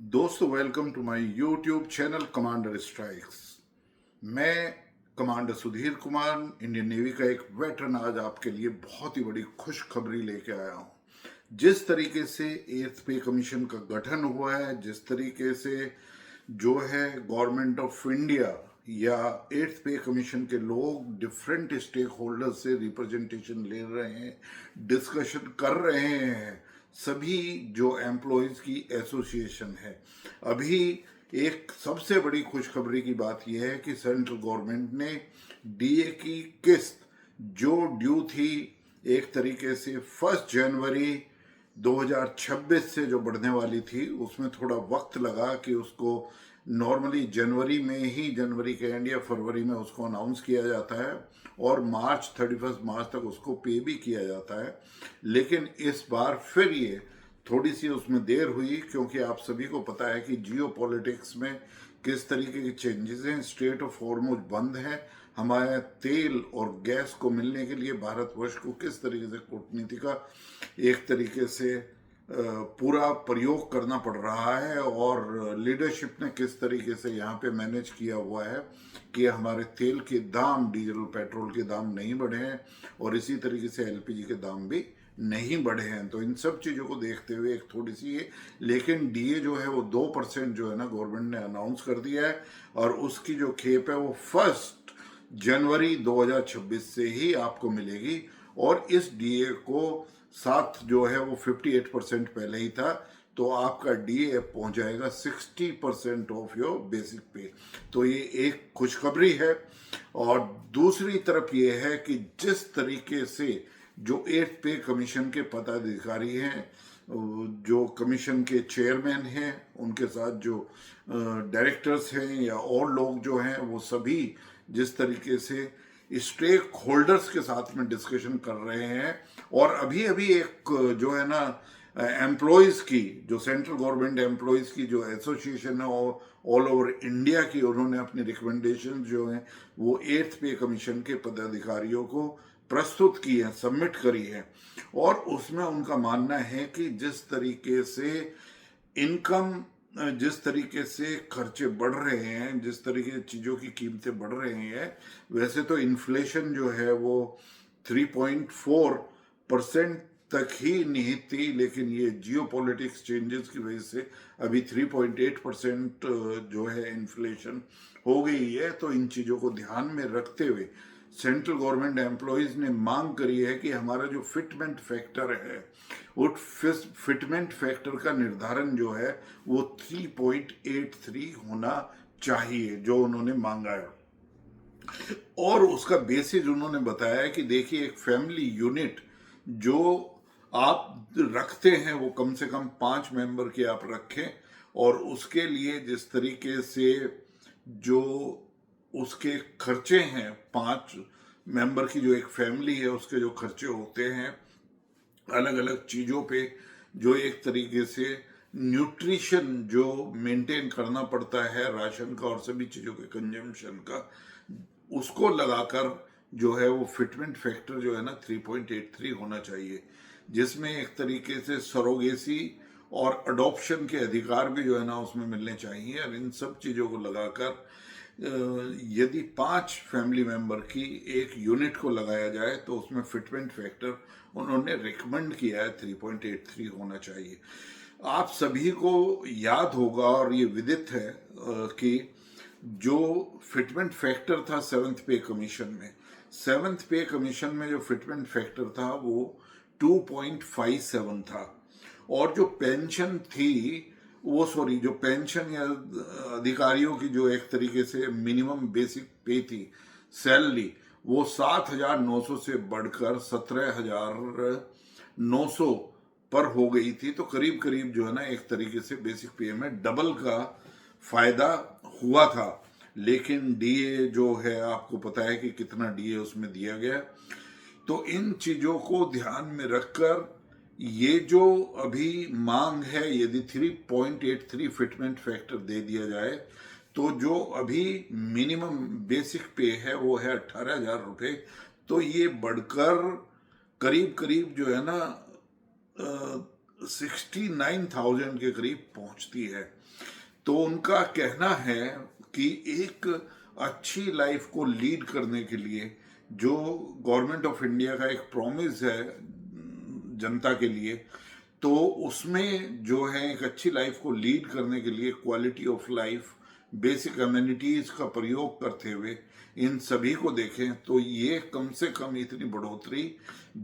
दोस्तों, welcome to my YouTube channel commander strikes. मैं commander Sudhir Kumar, Indian navy का एक वेटरन, आज आपके लिए बहुत ही बड़ी खुशखबरी लेके आया हूँ। जिस तरीके से एट्थ पे कमीशन का गठन हुआ है, जिस तरीके से जो है गवर्नमेंट ऑफ इंडिया या एट्थ पे कमीशन के लोग डिफरेंट स्टेक होल्डर्स से रिप्रेजेंटेशन ले रहे हैं, डिस्कशन कर रहे हैं, सभी जो एम्प्लॉयज़ की एसोसिएशन है। अभी एक सबसे बड़ी खुशखबरी की बात यह है कि सेंट्रल गवर्नमेंट ने डीए की किस्त जो ड्यू थी एक तरीके से 1 जनवरी 2026 से जो बढ़ने वाली थी, उसमें थोड़ा वक्त लगा कि उसको नॉर्मली जनवरी में ही, जनवरी के एंड या फरवरी में उसको अनाउंस किया जाता है और मार्च 31 मार्च तक उसको पे भी किया जाता है। लेकिन इस बार फिर ये थोड़ी सी उसमें देर हुई, क्योंकि आप सभी को पता है कि जियो पॉलिटिक्स में किस तरीके के चेंजेस हैं। स्ट्रेट ऑफ हॉर्मुज बंद है, हमारे तेल और गैस को मिलने के लिए भारतवर्ष को किस तरीके से कूटनीति का एक तरीके से पूरा प्रयोग करना पड़ रहा है और लीडरशिप ने किस तरीके से यहाँ पे मैनेज किया हुआ है कि हमारे तेल के दाम, डीजल पेट्रोल के दाम नहीं बढ़े हैं और इसी तरीके से एलपीजी के दाम भी नहीं बढ़े हैं। तो इन सब चीज़ों को देखते हुए एक थोड़ी सी ये, लेकिन डीए जो है वो 2% जो है ना गवर्नमेंट ने अनाउंस कर दिया है और उसकी जो खेप है वो 1 जनवरी 2026 से ही आपको मिलेगी। और इस डीए को साथ जो है वो 58% पहले ही था, तो आपका डीए पहुंच जाएगा 60% ऑफ योर बेसिक पे। तो ये एक खुशखबरी है। और दूसरी तरफ ये है कि जिस तरीके से जो एट्थ पे कमीशन के पदाधिकारी हैं, जो कमीशन के चेयरमैन हैं, उनके साथ जो डायरेक्टर्स हैं या और लोग जो हैं, वो सभी जिस तरीके से स्टेक होल्डर्स के साथ में डिस्कशन कर रहे हैं। और अभी अभी एक जो है ना एम्प्लॉयज़ की, जो सेंट्रल गवर्नमेंट एम्प्लॉयज़ की जो एसोसिएशन है ऑल ओवर इंडिया की, उन्होंने अपनी रिकमेंडेशन जो हैं वो एट्थ पे कमीशन के पदाधिकारियों को प्रस्तुत की है, सबमिट करी है। और उसमें उनका मानना है कि जिस तरीके से इनकम, जिस तरीके से खर्चे बढ़ रहे हैं, जिस तरीके से चीज़ों की कीमतें बढ़ रही हैं, वैसे तो इन्फ्लेशन जो है वो 3.4% तक ही निहित थी, लेकिन ये जियो पॉलिटिक्स चेंजेस की वजह से अभी 3.8% जो है इन्फ्लेशन हो गई है। तो इन चीज़ों को ध्यान में रखते हुए सेंट्रल गवर्नमेंट एम्प्लॉयज़ ने मांग करी है कि हमारा जो फिटमेंट फैक्टर है, वो फिटमेंट फैक्टर का निर्धारण जो है वो 3.83 होना चाहिए, जो उन्होंने मांगा है। और उसका बेसिस उन्होंने बताया कि देखिए, एक फैमिली यूनिट जो आप रखते हैं वो कम से कम 5 मेंबर के आप रखें, और उसके लिए जिस तरीके से जो उसके खर्चे हैं, 5 मेंबर की जो एक फैमिली है उसके जो खर्चे होते हैं अलग अलग चीज़ों पे, जो एक तरीके से न्यूट्रिशन जो मेंटेन करना पड़ता है, राशन का और सभी चीज़ों के कंजम्पशन का, उसको लगाकर जो है वो फिटमेंट फैक्टर जो है ना 3.83 होना चाहिए, जिसमें एक तरीके से सरोगेसी और अडॉप्शन के अधिकार भी जो है ना उसमें मिलने चाहिए। और इन सब चीज़ों को लगाकर यदि 5 फैमिली मेंबर की एक यूनिट को लगाया जाए तो उसमें फिटमेंट फैक्टर उन्होंने रिकमेंड किया है 3.83 होना चाहिए। आप सभी को याद होगा और ये विदित है कि जो फिटमेंट फैक्टर था सेवन्थ पे कमीशन में जो फिटमेंट फैक्टर था वो 2.57 था। और जो पेंशन थी वो, सॉरी, जो पेंशन या अधिकारियों की जो एक तरीके से मिनिमम बेसिक पे थी, सैलरी, वो 7,900 से बढ़कर 17,900 पर हो गई थी। तो करीब करीब जो है ना एक तरीके से बेसिक पे में डबल का फायदा हुआ था। लेकिन डीए जो है, आपको पता है कि कितना डीए उसमें दिया गया। तो इन चीज़ों को ध्यान में रखकर ये जो अभी मांग है, यदि 3.83 फिटमेंट फैक्टर दे दिया जाए तो जो अभी मिनिमम बेसिक पे है वो है 18,000 रुपये। तो ये बढ़कर करीब करीब जो है ना 69,000 के करीब पहुंचती है। तो उनका कहना है कि एक अच्छी लाइफ को लीड करने के लिए जो गवर्नमेंट ऑफ इंडिया का एक प्रॉमिस है जनता के लिए, तो उसमें जो है एक अच्छी लाइफ को लीड करने के लिए quality of life, basic amenities का प्रयोग करते हुए इन सभी को देखें तो ये कम से कम इतनी बढ़ोतरी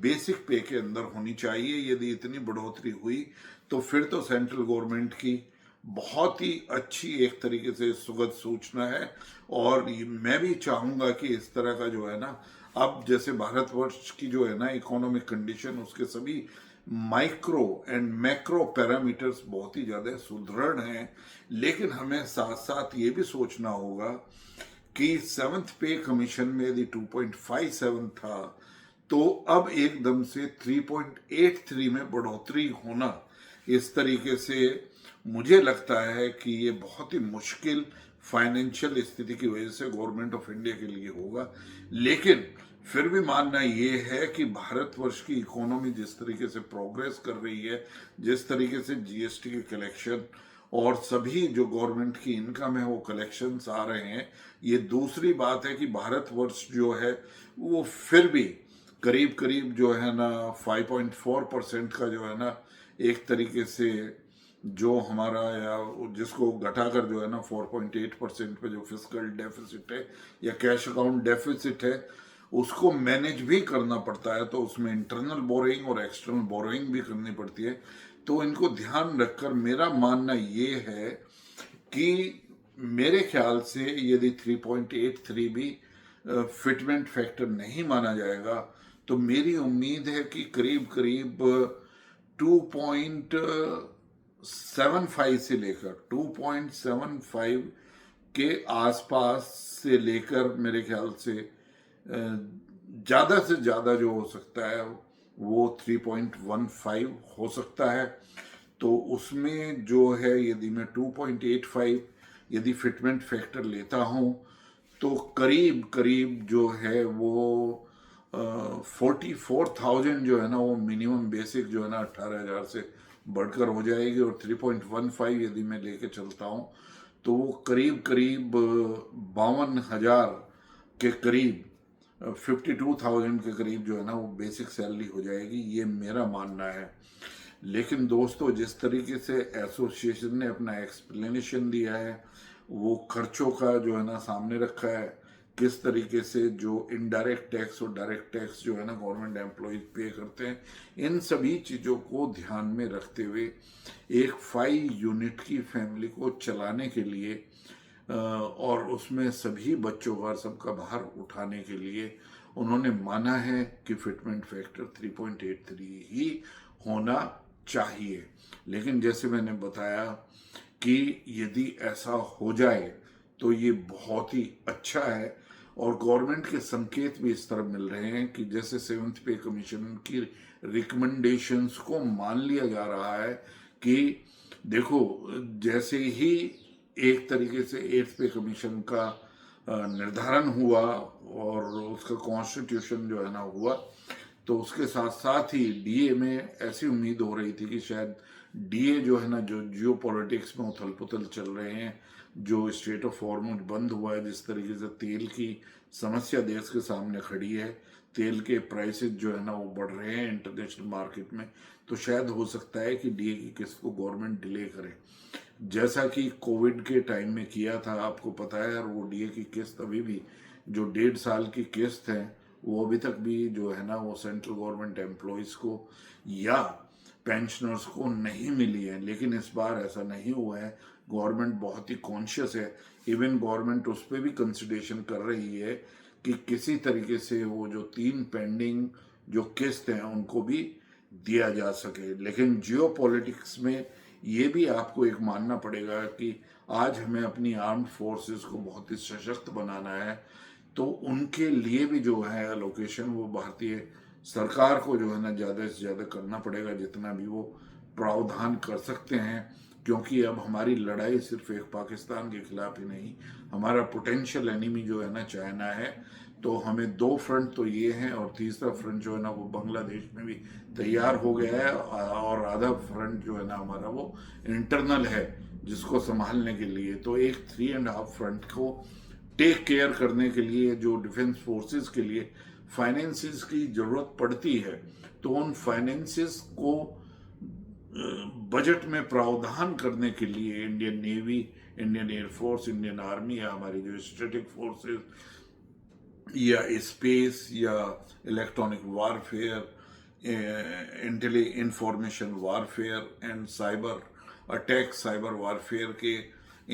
बेसिक पे के अंदर होनी चाहिए। यदि इतनी बढ़ोतरी हुई तो फिर तो सेंट्रल गवर्नमेंट की बहुत ही अच्छी एक तरीके से सुखद सूचना है। और मैं भी चाहूँगा कि इस तरह का जो है ना, अब जैसे भारतवर्ष की जो है ना इकोनॉमिक कंडीशन, उसके सभी माइक्रो एंड मैक्रो पैरामीटर्स बहुत ही ज़्यादा सुदृढ़ हैं, लेकिन हमें साथ साथ ये भी सोचना होगा कि 7th पे कमीशन में यदि 2.57 था तो अब एकदम से 3.83 में बढ़ोतरी होना, इस तरीके से मुझे लगता है कि ये बहुत ही मुश्किल फाइनेंशियल स्थिति की वजह से गवर्नमेंट ऑफ इंडिया के लिए होगा। लेकिन फिर भी मानना ये है कि भारतवर्ष की इकोनॉमी जिस तरीके से प्रोग्रेस कर रही है, जिस तरीके से जीएसटी के कलेक्शन और सभी जो गवर्नमेंट की इनकम है वो कलेक्शंस आ रहे हैं, ये दूसरी बात है कि भारतवर्ष जो है वो फिर भी करीब करीब जो है ना 5.4% का जो है ना एक तरीके से जो हमारा, या जिसको घटाकर जो है ना 4.8% पे जो फिस्कल डेफिसिट है या कैश अकाउंट डेफिसिट है, उसको मैनेज भी करना पड़ता है। तो उसमें इंटरनल बोरोइंग और एक्सटर्नल बोरोइंग भी करनी पड़ती है। तो इनको ध्यान रखकर मेरा मानना ये है कि मेरे ख्याल से यदि 3.83 भी फिटमेंट फैक्टर नहीं माना जाएगा तो मेरी उम्मीद है कि करीब करीब 2.75 से लेकर 2.75 के आसपास से लेकर मेरे ख्याल से ज़्यादा से ज़्यादा जो हो सकता है वो 3.15 हो सकता है। तो उसमें जो है यदि मैं 2.85 यदि फिटमेंट फैक्टर लेता हूँ तो करीब करीब जो है वो 44,000 जो है ना वो मिनिमम बेसिक जो है ना 18,000 से बढ़कर हो जाएगी। और 3.15 यदि मैं लेके चलता हूँ तो वो करीब करीब 52,000 के करीब 52,000 के करीब जो है ना वो बेसिक सैलरी हो जाएगी, ये मेरा मानना है। लेकिन दोस्तों, जिस तरीके से एसोसिएशन ने अपना एक्सप्लेनेशन दिया है, वो खर्चों का जो है ना सामने रखा है, किस तरीके से जो इनडायरेक्ट टैक्स और डायरेक्ट टैक्स जो है ना गवर्नमेंट एम्प्लॉयज पे करते हैं, इन सभी चीज़ों को ध्यान में रखते हुए एक 5 यूनिट की फैमिली को चलाने के लिए और उसमें सभी बच्चों का सबका भार उठाने के लिए उन्होंने माना है कि फिटमेंट फैक्टर 3.83 ही होना चाहिए। लेकिन जैसे मैंने बताया कि यदि ऐसा हो जाए तो ये बहुत ही अच्छा है। और गवर्नमेंट के संकेत भी इस तरह मिल रहे हैं कि जैसे 7th पे कमीशन की रिकमेंडेशंस को मान लिया जा रहा है कि देखो, जैसे ही एक तरीके से 8th पे कमीशन का निर्धारण हुआ और उसका कॉन्स्टिट्यूशन जो है ना हुआ, तो उसके साथ साथ ही डीए में ऐसी उम्मीद हो रही थी कि शायद डीए जो है ना, जो जियो पॉलिटिक्स में उथल पुथल चल रहे हैं, जो स्टेट ऑफ हॉर्मुज बंद हुआ है, जिस तरीके से तेल की समस्या देश के सामने खड़ी है, तेल के प्राइसेस जो है ना वो बढ़ रहे हैं इंटरनेशनल मार्केट में, तो शायद हो सकता है कि डीए की किस्त को गवर्नमेंट डिले करे, जैसा कि कोविड के टाइम में किया था। आपको पता है, और वो डीए की किस्त अभी भी जो 1.5 साल की किस्त है वो अभी तक भी जो है ना वो सेंट्रल गवर्नमेंट एम्प्लॉयज़ को या पेंशनर्स को नहीं मिली है। लेकिन इस बार ऐसा नहीं हुआ है, गवर्नमेंट बहुत ही कॉन्शियस है। इवन गवर्नमेंट उस पर भी कंसिडरेशन कर रही है कि किसी तरीके से वो जो 3 पेंडिंग जो किस्त हैं उनको भी दिया जा सके। लेकिन जियो पॉलिटिक्स में ये भी आपको एक मानना पड़ेगा कि आज हमें अपनी आर्म्ड फोर्सेस को बहुत ही सशक्त बनाना है, तो उनके लिए भी जो है एलोकेशन वो भारतीय सरकार को जो है ना ज़्यादा से ज़्यादा करना पड़ेगा, जितना भी वो प्रावधान कर सकते हैं। क्योंकि अब हमारी लड़ाई सिर्फ एक पाकिस्तान के खिलाफ ही नहीं, हमारा पोटेंशियल एनिमी जो है ना चाइना है। तो हमें दो फ्रंट तो ये हैं, और तीसरा फ्रंट जो है ना वो बांग्लादेश में भी तैयार हो गया है, और आधा फ्रंट जो है ना हमारा वो इंटरनल है जिसको संभालने के लिए। तो एक 3.5 फ्रंट को टेक केयर करने के लिए जो डिफेंस फोर्सेस के लिए फाइनेंसिस की जरूरत पड़ती है, तो उन फाइनेंसिस को बजट में प्रावधान करने के लिए Indian navy, Indian air force, Indian army या हमारी जो स्ट्रेटेजिक फोर्सेस या स्पेस या electronic warfare, information warfare and cyber attack, cyber warfare के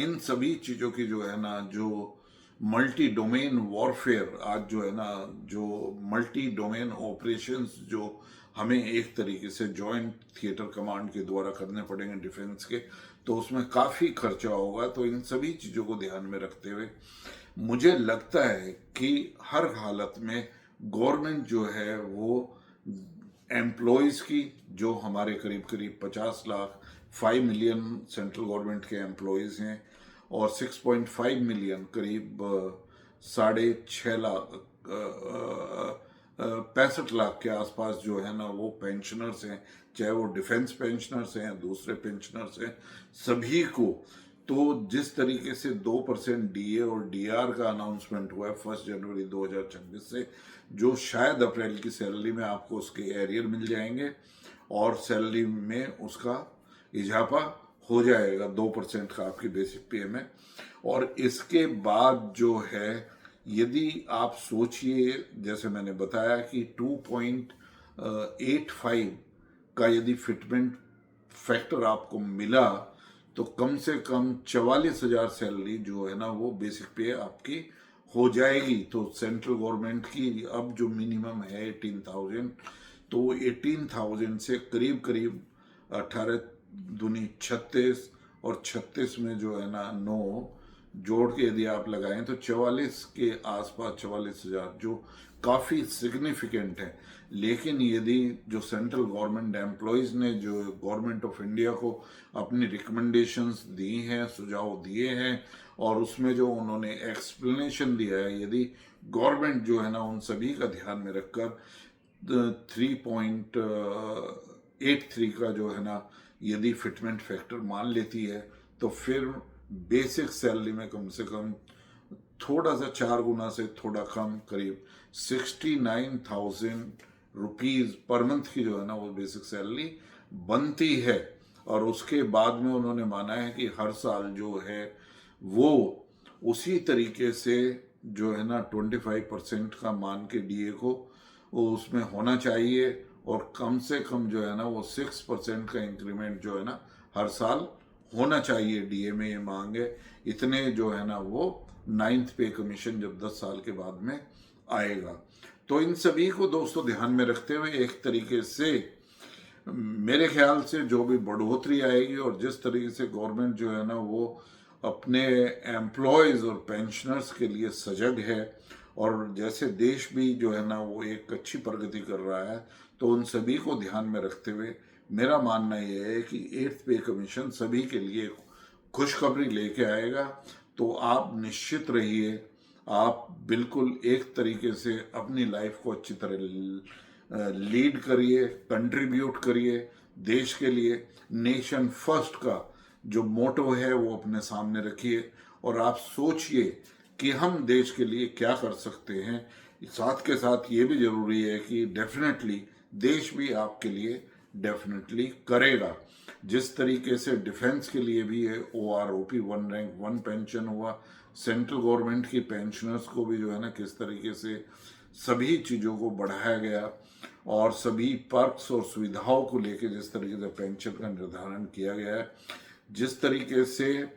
इन सभी चीज़ों की जो है ना, जो मल्टी डोमेन वॉरफेयर आज जो है ना, जो मल्टी डोमेन ऑपरेशंस जो हमें एक तरीके से जॉइंट थिएटर कमांड के द्वारा करने पड़ेंगे डिफेंस के, तो उसमें काफ़ी खर्चा होगा। तो इन सभी चीज़ों को ध्यान में रखते हुए मुझे लगता है कि हर हालत में गवर्नमेंट जो है वो एम्प्लॉयज़ की, जो हमारे करीब करीब 50 लाख 5 मिलियन सेंट्रल गवर्नमेंट के एम्प्लॉयज़ हैं, और 6.5 मिलियन करीब 6.5 लाख 65 लाख के आसपास जो है ना वो पेंशनर्स हैं, चाहे वो डिफेंस पेंशनर्स हैं या दूसरे पेंशनर्स हैं, सभी को। तो जिस तरीके से 2% डीए और डीआर का अनाउंसमेंट हुआ है 1 जनवरी 2026 से, जो शायद अप्रैल की सैलरी में आपको उसके एरियर मिल जाएंगे और सैलरी में उसका इजाफा हो जाएगा 2% का आपकी बेसिक पे में। और इसके बाद जो है, यदि आप सोचिए, जैसे मैंने बताया कि 2.85 का यदि फिटमेंट फैक्टर आपको मिला, तो कम से कम 44,000 सैलरी जो है ना वो बेसिक पे आपकी हो जाएगी। तो सेंट्रल गवर्नमेंट की अब जो मिनिमम है 18,000, तो 18,000 से करीब करीब 18 दूनी 36, और 36 में जो है ना 9 जोड़ के यदि आप लगाएं तो 44 के आसपास 44,000, जो काफ़ी सिग्निफिकेंट है। लेकिन यदि जो सेंट्रल गवर्नमेंट एम्प्लॉयज़ ने जो गवर्नमेंट ऑफ इंडिया को अपनी रिकमेंडेशंस दी हैं, सुझाव दिए हैं, और उसमें जो उन्होंने एक्सप्लेनेशन दिया है, यदि गवर्नमेंट जो है ना उन सभी का ध्यान में रखकर 3.83 का जो है ना यदि फिटमेंट फैक्टर मान लेती है, तो फिर बेसिक सैलरी में कम से कम थोड़ा सा 4 गुना से थोड़ा कम, करीब 69,000 रुपीज़ पर मंथ की जो है ना वो बेसिक सैलरी बनती है। और उसके बाद में उन्होंने माना है कि हर साल जो है वो उसी तरीके से जो है ना 25% का मान के डीए को वो उसमें होना चाहिए, और कम से कम जो है ना वो 6% का इंक्रीमेंट जो है ना हर साल होना चाहिए डीए में, ये मांग है। इतने जो है ना वो 9th पे कमीशन जब 10 साल के बाद में आएगा। तो इन सभी को दोस्तों ध्यान में रखते हुए एक तरीके से मेरे ख्याल से जो भी बढ़ोतरी आएगी, और जिस तरीके से गवर्नमेंट जो है ना वो अपने एम्प्लॉयज़ और पेंशनर्स के लिए सजग है, और जैसे देश भी जो है ना वो एक अच्छी प्रगति कर रहा है, तो उन सभी को ध्यान में रखते हुए मेरा मानना यह है कि 8th पे कमीशन सभी के लिए खुशखबरी लेके आएगा। तो आप निश्चित रहिए, आप बिल्कुल एक तरीके से अपनी लाइफ को अच्छी तरह लीड करिए, कंट्रीब्यूट करिए देश के लिए। नेशन फर्स्ट का जो मोटो है वो अपने सामने रखिए, और आप सोचिए कि हम देश के लिए क्या कर सकते हैं। साथ के साथ ये भी जरूरी है कि डेफिनेटली देश भी आपके लिए डेफिनेटली करेगा। जिस तरीके से डिफेंस के लिए भी है OROP 1 रैंक 1 पेंशन हुआ, सेंट्रल गवर्नमेंट की पेंशनर्स को भी जो है ना किस तरीके से सभी चीज़ों को बढ़ाया गया, और सभी पर्क्स और सुविधाओं को लेके जिस तरीके से पेंशन का निर्धारण किया गया है, जिस तरीके से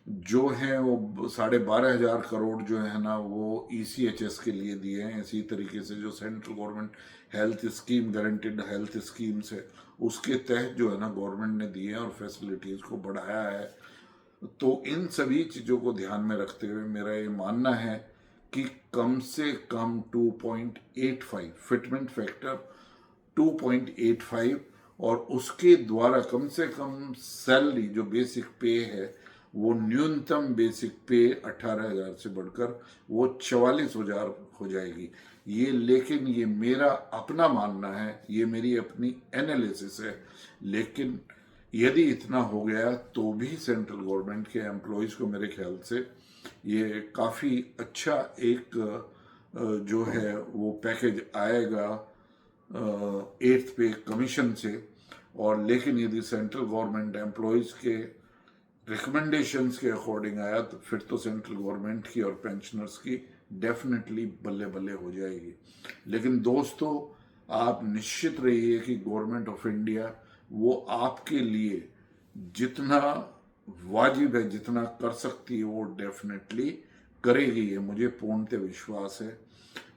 जो है वो 12,500 करोड़ जो है ना वो ECHS के लिए दिए हैं, इसी तरीके से जो central government health scheme, guaranteed health schemes है, उसके तहत जो है ना गवर्नमेंट ने दिए हैं और फैसिलिटीज़ को बढ़ाया है। तो इन सभी चीज़ों को ध्यान में रखते हुए मेरा ये मानना है कि कम से कम 2.85 फिटमेंट फैक्टर 2.85, और उसके द्वारा कम से कम सैलरी जो बेसिक पे है वो न्यूनतम बेसिक पे 18,000 से बढ़कर वो 44,000 हो जाएगी। ये लेकिन ये मेरा अपना मानना है, ये मेरी अपनी एनालिसिस है, लेकिन यदि इतना हो गया तो भी सेंट्रल गवर्नमेंट के एम्प्लॉयज़ को मेरे ख्याल से ये काफ़ी अच्छा एक जो है वो पैकेज आएगा 8th पे कमीशन से। और लेकिन यदि सेंट्रल गवर्नमेंट एम्प्लॉयज़ के रिकमेंडेशंस के अकॉर्डिंग आया तो फिर तो सेंट्रल गवर्नमेंट की और पेंशनर्स की डेफिनेटली बल्ले बल्ले हो जाएगी। लेकिन दोस्तों, आप निश्चित रहिए कि गवर्नमेंट ऑफ इंडिया वो आपके लिए जितना वाजिब है, जितना कर सकती है, वो डेफिनेटली करेगी, ये मुझे पूर्णतः विश्वास है।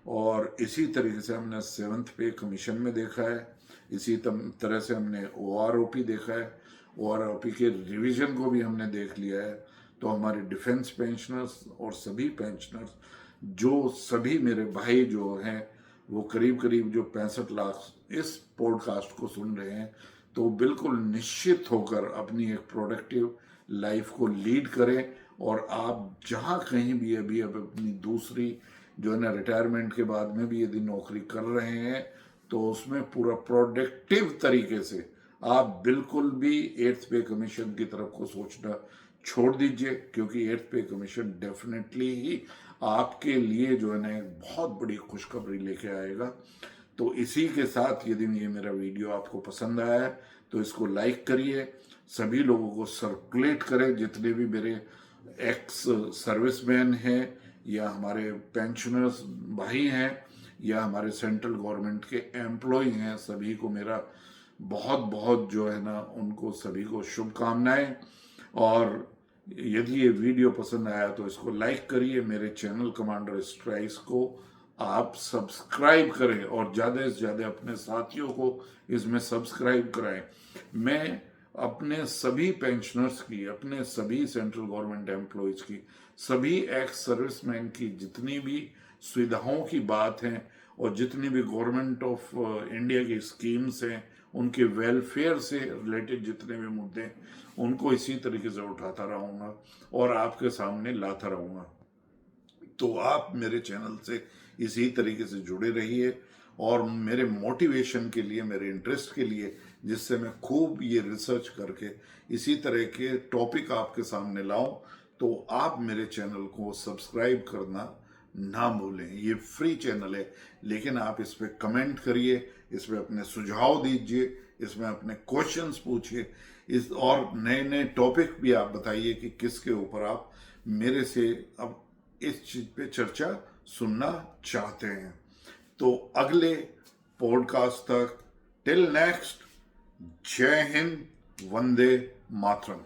और इसी तरीके से हमने 7th पे कमीशन में देखा है, इसी तरह से हमने OROP देखा है, OROP के रिवीजन को भी हमने देख लिया है। तो हमारे डिफेंस पेंशनर्स और सभी पेंशनर्स, जो सभी मेरे भाई जो हैं वो करीब करीब जो 65 लाख इस पॉडकास्ट को सुन रहे हैं, तो बिल्कुल निश्चित होकर अपनी एक प्रोडक्टिव लाइफ को लीड करें। और आप जहाँ कहीं भी अभी अब अपनी दूसरी जो है ना रिटायरमेंट के बाद में भी यदि नौकरी कर रहे हैं तो उसमें पूरा प्रोडक्टिव तरीके से आप बिल्कुल भी 8th पे कमीशन की तरफ को सोचना छोड़ दीजिए, क्योंकि 8th पे कमीशन डेफिनेटली ही आपके लिए जो है ना एक बहुत बड़ी खुशखबरी लेके आएगा। तो इसी के साथ यदि ये मेरा वीडियो आपको पसंद आया है तो इसको लाइक करिए, सभी लोगों को सर्कुलेट करें, जितने भी मेरे एक्स सर्विसमैन हैं या हमारे पेंशनर्स भाई हैं या हमारे सेंट्रल गवर्नमेंट के एम्प्लॉय हैं, सभी को मेरा बहुत बहुत जो है ना उनको सभी को शुभकामनाएं। और यदि ये वीडियो पसंद आया तो इसको लाइक करिए, मेरे चैनल कमांडर स्ट्राइक्स को आप सब्सक्राइब करें और ज़्यादा से ज़्यादा अपने साथियों को इसमें सब्सक्राइब कराएं। मैं अपने सभी पेंशनर्स की, अपने सभी सेंट्रल गवर्नमेंट एम्प्लॉयज़ की, सभी एक्स सर्विसमैन की जितनी भी सुविधाओं की बात है और जितनी भी गवर्नमेंट ऑफ इंडिया की स्कीम्स हैं, उनके वेलफेयर से रिलेटेड जितने भी मुद्दे हैं, उनको इसी तरीके से उठाता रहूँगा और आपके सामने लाता रहूँगा। तो आप मेरे चैनल से इसी तरीके से जुड़े रहिए और मेरे मोटिवेशन के लिए, मेरे इंटरेस्ट के लिए, जिससे मैं खूब ये रिसर्च करके इसी तरह के टॉपिक आपके सामने लाऊं, तो आप मेरे चैनल को सब्सक्राइब करना ना भूलें। ये फ्री चैनल है, लेकिन आप इस पर कमेंट करिए, इस पर अपने सुझाव दीजिए, इसमें अपने क्वेश्चंस पूछिए, इस और नए नए टॉपिक भी आप बताइए कि किसके ऊपर आप मेरे से अब इस चीज पे चर्चा सुनना चाहते हैं। तो अगले पॉडकास्ट तक, टिल नेक्स्ट, जय हिंद, वंदे मातरम।